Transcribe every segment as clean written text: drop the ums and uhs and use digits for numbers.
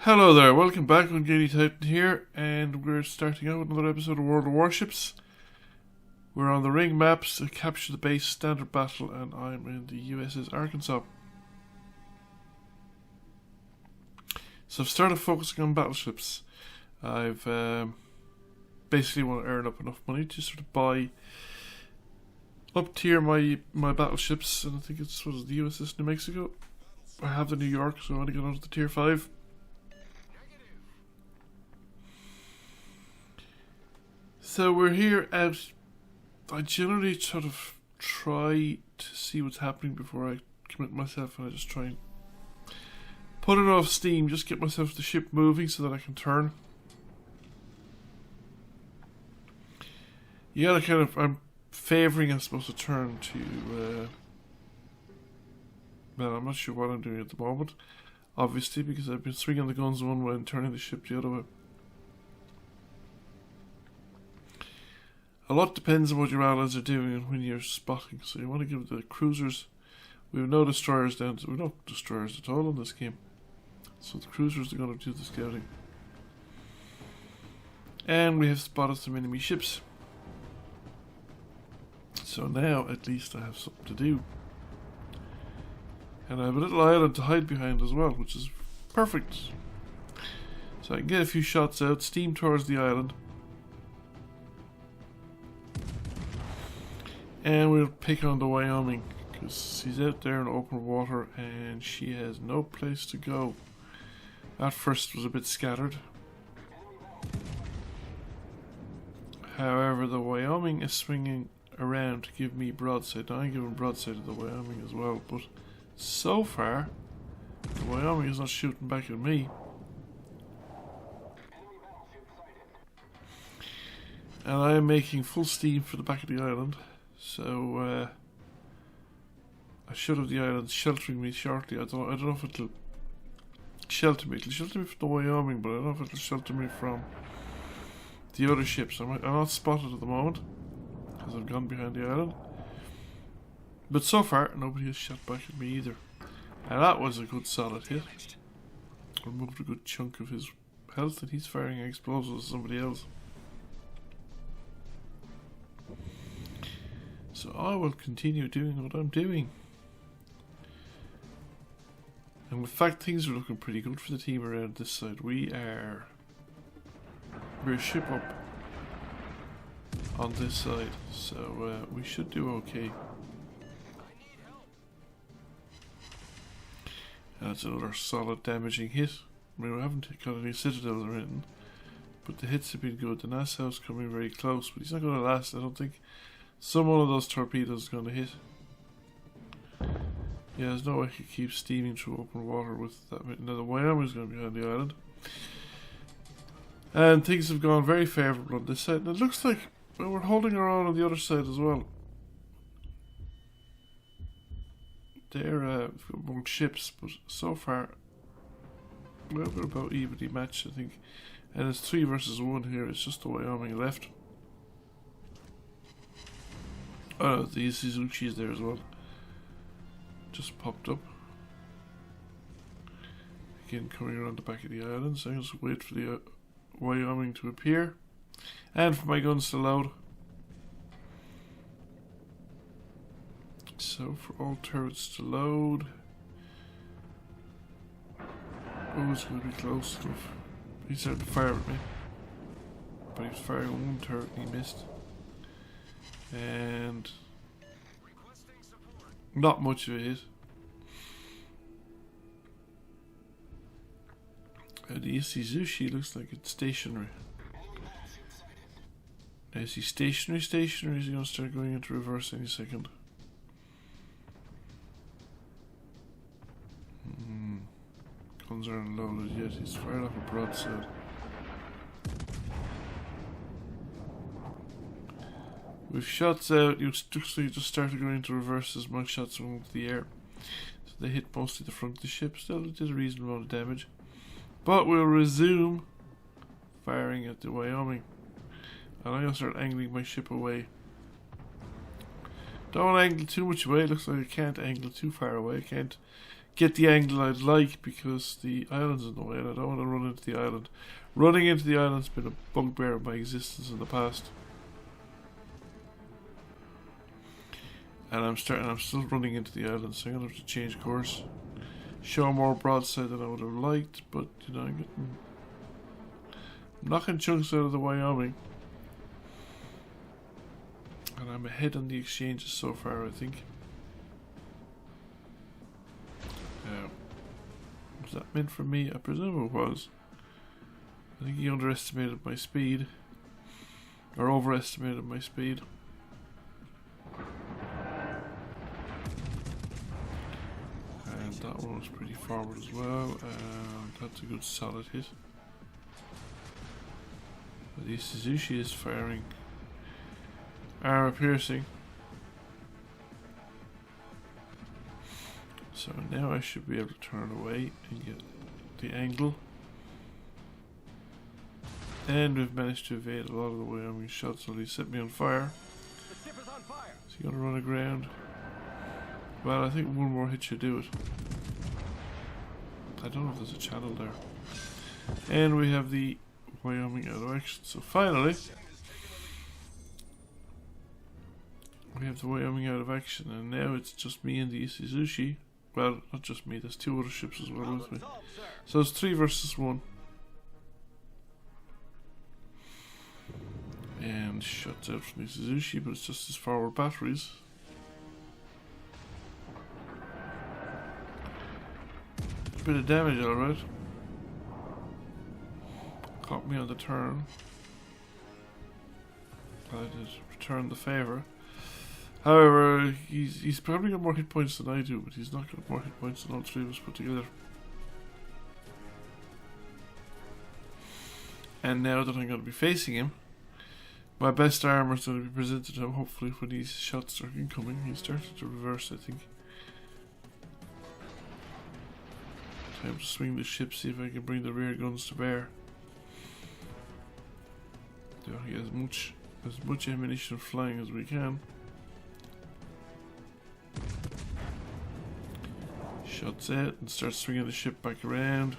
Hello there, welcome back on Gaily Titan here, and we're starting out with another episode of World of Warships. We're on the ring maps to capture the base, standard battle, and I'm in the U.S.S. Arkansas. So I've started focusing on battleships. I've basically want to earn up enough money to sort of buy up tier my battleships, and I think it's the U.S.S. New Mexico. I have the New York, so I want to get onto the tier 5. So we're here at, I generally sort of try to see what's happening before I commit myself, and I just try and put it off steam, just get myself the ship moving so that I can turn. You gotta kind of, I'm favouring, I suppose, a turn to, well, I'm not sure what I'm doing at the moment, obviously, because I've been swinging the guns one way and turning the ship the other way. A lot depends on what your allies are doing and when you're spotting, so you want to give the cruisers, we have no destroyers down, we have no destroyers at all in this game, so the cruisers are going to do the scouting. And we have spotted some enemy ships, so now at least I have something to do. And I have a little island to hide behind as well, which is perfect. So I can get a few shots out, steam towards the island. And we'll pick on the Wyoming, because she's out there in open water and she has no place to go. At first was a bit scattered. However, the Wyoming is swinging around to give me broadside. Now I'm giving broadside to the Wyoming as well, but so far the Wyoming is not shooting back at me. And I am making full steam for the back of the island. So I should have the island sheltering me shortly. I don't know if it'll shelter me. It'll shelter me from the Wyoming, but I don't know if it'll shelter me from the other ships. I'm not spotted at the moment because I've gone behind the island. But so far, nobody has shot back at me either. And that was a good solid hit. Removed a good chunk of his health, and he's firing explosives at somebody else. So I will continue doing what I'm doing. And in fact, things are looking pretty good for the team around this side. We're a ship up on this side, so we should do okay. That's another solid damaging hit. I mean, we haven't got any citadels or anything, but the hits have been good. The Nassau's coming very close, but he's not going to last, I don't think. Some one of those torpedoes is going to hit. Yeah, there's no way I could keep steaming through open water with that. Now the Wyoming's going to be behind the island. And things have gone very favourable on this side. And it looks like we're holding our own on the other side as well. They're among ships, but so far we're about evenly matched, I think. And it's 3 versus 1 here. It's just the Wyoming left. Oh, the Suzuki is there as well. Just popped up. Again, coming around the back of the island, so I'll just wait for the Wyoming to appear. And for my guns to load. So, for all turrets to load. Oh, it's going to be close enough. He started to fire at me. But he was firing one turret and he missed. And not much of a hit. The Suzuki looks like it's stationary. Now, is he stationary, or is he going to start going into reverse any second? Guns aren't loaded yet, he's fired off a broadside. With shots out, you just started going into reverse as my shots went into the air. So they hit mostly the front of the ship. Still, it did a reasonable amount of damage. But we'll resume firing at the Wyoming. And I'm going to start angling my ship away. Don't angle too much away. It looks like I can't angle too far away. I can't get the angle I'd like, because the island's in the way and I don't want to run into the island. Running into the island's been a bugbear of my existence in the past. And I'm still running into the island, so I'm going to have to change course. Show more broadside than I would have liked, but you know, I'm getting knocking chunks out of the Wyoming. And I'm ahead on the exchanges so far, I think. Was that meant for me? I presume it was. I think he underestimated my speed. Or overestimated my speed. And that one was pretty forward as well. And that's a good solid hit. But the Suzuki is firing armor piercing. So now I should be able to turn away and get the angle. And we've managed to evade a lot of the Wyoming shots, so he set me on fire. The ship is on fire. Is he going to run aground? Well, I think one more hit should do it. I don't know if there's a channel there. And we have the Wyoming out of action. So finally, we have the Wyoming out of action, and now it's just me and the Isuzushi. Well, not just me, there's two other ships as well with me. So it's 3 versus 1. And shuts out from the Suzuki, but it's just his forward batteries. A bit of damage, alright. Caught me on the turn. I did return the favour. However, he's probably got more hit points than I do, but he's not got more hit points than all 3 of us put together. And now that I'm going to be facing him, my best armor is going to be presented to him, hopefully, when these shots are incoming. He's starting to reverse, I think. Time to swing the ship, see if I can bring the rear guns to bear. So he has as much ammunition flying as we can. Shuts it and starts swinging the ship back around.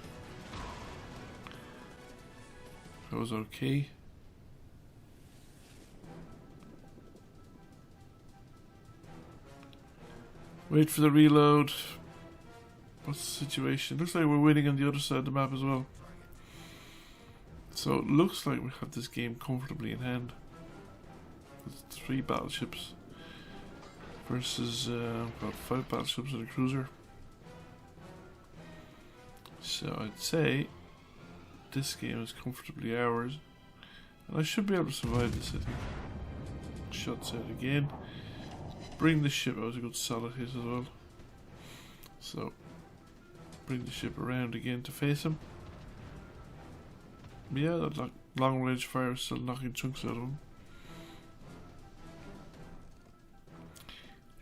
That was okay. Wait for the reload. What's the situation? Looks like we're winning on the other side of the map as well. So it looks like we have this game comfortably in hand. With 3 battleships versus about 5 battleships and a cruiser. So I'd say this game is comfortably ours, and I should be able to survive this, I think. Shuts out again. Bring the ship, that was a good solid hit as well. So bring the ship around again to face him. Yeah, that long range fire is still knocking chunks out of him.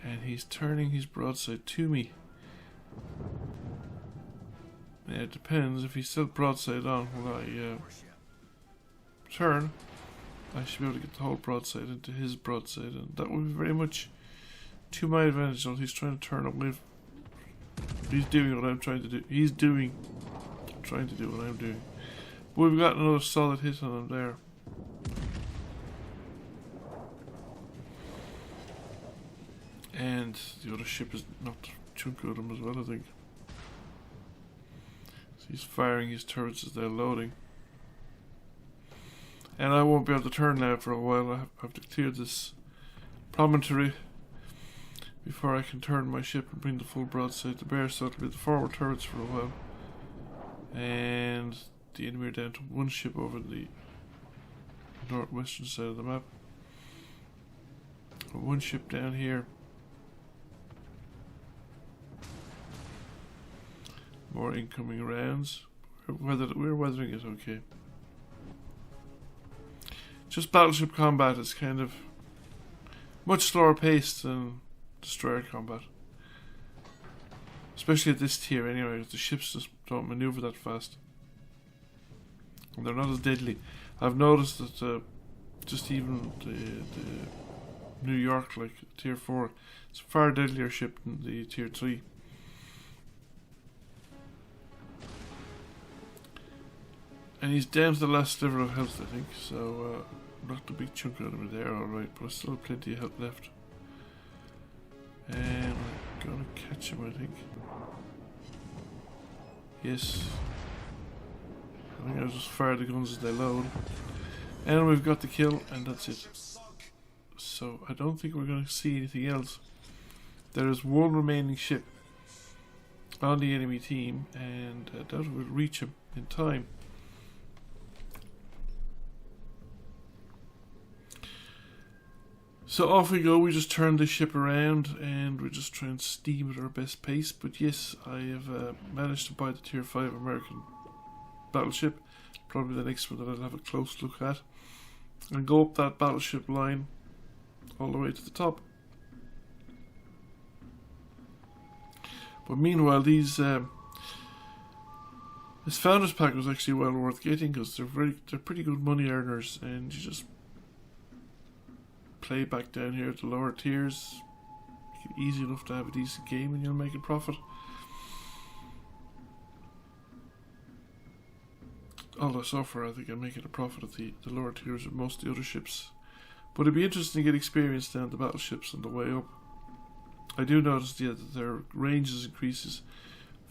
And he's turning his broadside to me. Yeah, it depends. If he's still broadside on when I turn, I should be able to get the whole broadside into his broadside, and that would be very much to my advantage. He's trying to turn away. He's doing what I'm trying to do. Trying to do what I'm doing. But we've got another solid hit on him there. And the other ship is knocked a chunk out of him as well, I think. So he's firing his turrets as they're loading. And I won't be able to turn now for a while. I have to clear this promontory before I can turn my ship and bring the full broadside to bear. So it'll be the forward turrets for a while. And the enemy are down to 1 ship over the northwestern side of the map. 1 ship down here. More incoming rounds. We're weathering it okay. Just battleship combat is kind of much slower paced than destroyer combat. Especially at this tier anyway, because the ships just don't maneuver that fast. And they're not as deadly. I've noticed that just even the New York, like tier 4, it's a far deadlier ship than the tier 3. And he's down to the last sliver of health, I think, so knocked a big chunk out of him there, alright, but there's still plenty of health left. And we're gonna catch him, I think. Yes. I think I'll just fire the guns as they load. And we've got the kill, and that's it. So I don't think we're going to see anything else. There is one remaining ship on the enemy team, and I doubt we'll reach him in time. So off we go. We just turn the ship around and we just try and steam at our best pace. But yes, I have managed to buy the Tier 5 American battleship. Probably the next one that I'll have a close look at. And go up that battleship line all the way to the top. But meanwhile, this Founders Pack was actually well worth getting, because they're pretty good money earners, and you just play back down here at the lower tiers. Make it easy enough to have a decent game and you'll make a profit. Although so far I think I'm making a profit at the lower tiers of most of the other ships. But it'd be interesting to get experience down the battleships on the way up. I do notice that their ranges increases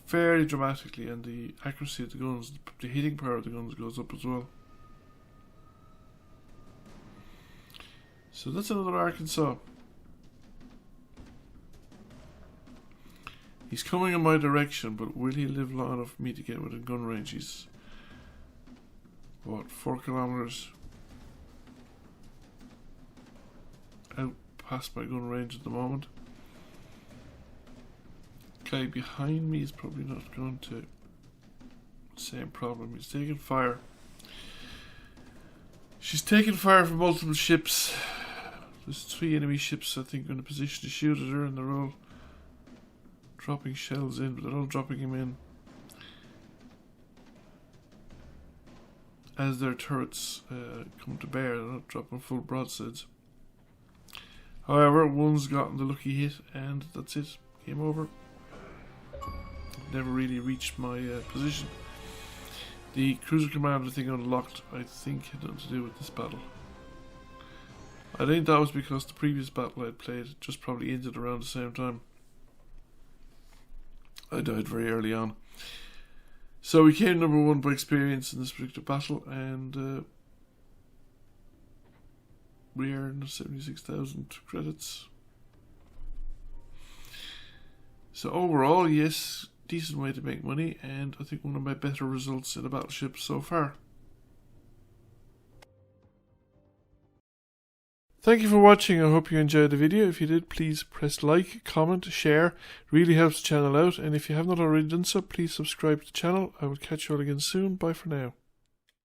fairly dramatically, and the accuracy of the guns, the hitting power of the guns goes up as well. So that's another Arkansas. He's coming in my direction, but will he live long enough for me to get within gun range? He's, what, 4 kilometers out past my gun range at the moment. Guy behind me is probably not going to. Same problem, he's taking fire. She's taking fire from multiple ships. There's 3 enemy ships, I think, in a position to shoot at her, and they're all dropping shells in, but they're all dropping them in as their turrets come to bear. They're not dropping full broadsides. However, one's gotten the lucky hit, and that's it. Game over. Never really reached my position. The cruiser commander thing unlocked, I think, had nothing to do with this battle. I think that was because the previous battle I'd played just probably ended around the same time. I died very early on. So we came number 1 by experience in this particular battle, and we earned 76,000 credits. So overall, yes, decent way to make money, and I think one of my better results in a battleship so far. Thank you for watching. I hope you enjoyed the video. If you did, please press like, comment, share. It really helps the channel out, and if you have not already done so, please subscribe to the channel. I will catch you all again soon. Bye for now.